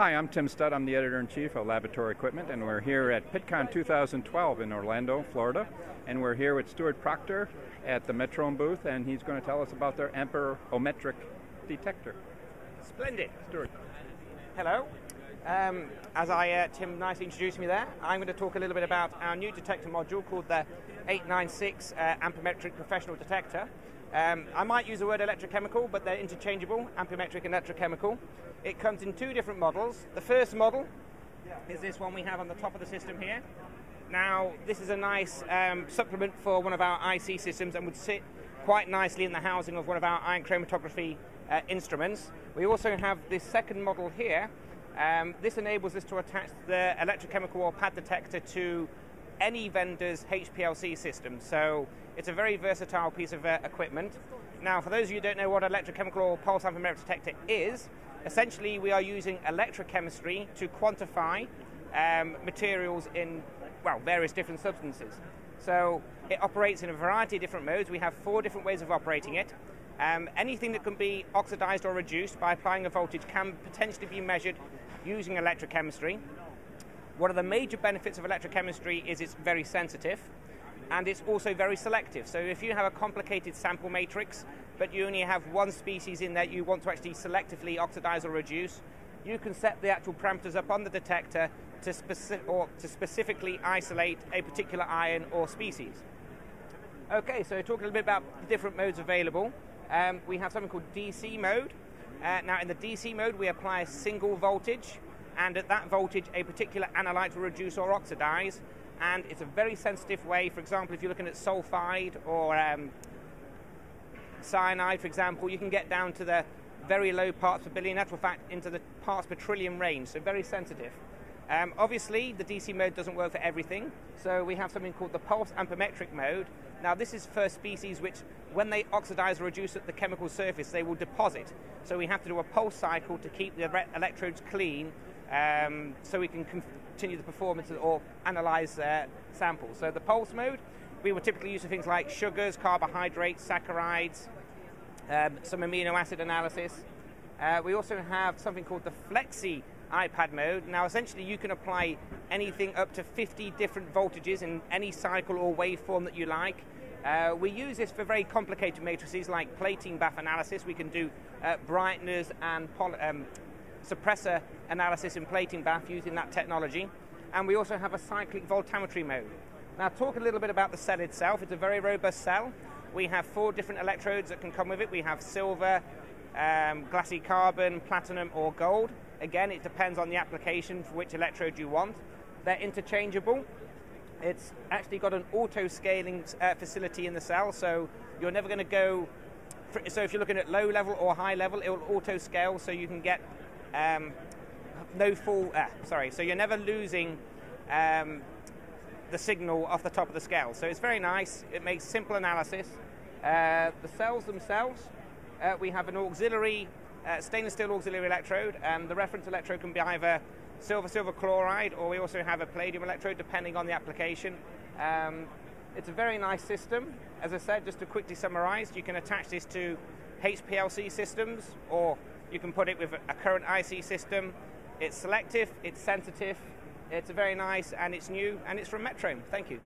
Hi, I'm Tim Studd. I'm the Editor-in-Chief of Laboratory Equipment, and we're here at PitCon 2012 in Orlando, Florida. And we're here with Stuart Proctor at the Metrohm booth, and he's going to tell us about their amperometric detector. Splendid. Stuart. Hello. Tim nicely introduced me there, I'm going to talk a little bit about our new detector module called the 896 amperometric professional detector. I might use the word electrochemical, but they're interchangeable, amperometric and electrochemical. It comes in two different models. The first model is this one we have on the top of the system here. Now, this is a nice supplement for one of our IC systems and would sit quite nicely in the housing of one of our ion chromatography instruments. We also have this second model here. This enables us to attach the electrochemical or pad detector to any vendor's HPLC system. So it's a very versatile piece of equipment. Now, for those of you who don't know what electrochemical or pulse amperometric detector is, essentially we are using electrochemistry to quantify materials in, well, various different substances. So it operates in a variety of different modes. We have 4 different ways of operating it. Anything that can be oxidized or reduced by applying a voltage can potentially be measured using electrochemistry. One of the major benefits of electrochemistry is it's very sensitive, and it's also very selective. So if you have a complicated sample matrix, but you only have one species in there you want to actually selectively oxidize or reduce, you can set the actual parameters up on the detector to specifically isolate a particular ion or species. Okay, so talk a little bit about the different modes available. We have something called DC mode. Now in the DC mode we apply a single voltage, and at that voltage a particular analyte will reduce or oxidize, and it's a very sensitive way. For example, if you're looking at sulfide or cyanide, for example, you can get down to the very low parts per billion, in actual fact into the parts per trillion range, so very sensitive. Obviously, the DC mode doesn't work for everything, so we have something called the pulse amperometric mode. Now, this is for species which, when they oxidize or reduce at the chemical surface, they will deposit. So we have to do a pulse cycle to keep the electrodes clean, so we can continue the performance or analyze samples. So the pulse mode, we would typically use for things like sugars, carbohydrates, saccharides, some amino acid analysis. We also have something called the flexi iPad mode. Now essentially you can apply anything up to 50 different voltages in any cycle or waveform that you like. We use this for very complicated matrices like plating bath analysis. We can do brightness and suppressor analysis in plating bath using that technology. And we also have a cyclic voltammetry mode. Now talk a little bit about the cell itself. It's a very robust cell. We have 4 different electrodes that can come with it. We have silver, glassy carbon, platinum or gold. Again, it depends on the application for which electrode you want. They're interchangeable. It's actually got an auto-scaling facility in the cell, so you're never going to go... So if you're looking at low level or high level, it will auto-scale, so you can get so you're never losing the signal off the top of the scale. So it's very nice. It makes simple analysis. The cells themselves, we have an auxiliary stainless steel auxiliary electrode, and the reference electrode can be either silver chloride, or we also have a palladium electrode depending on the application. It's a very nice system. As I said, just to quickly summarize, you can attach this to HPLC systems, or you can put it with a current IC system. It's selective, it's sensitive, it's very nice, and it's new, and it's from Metrohm. Thank you.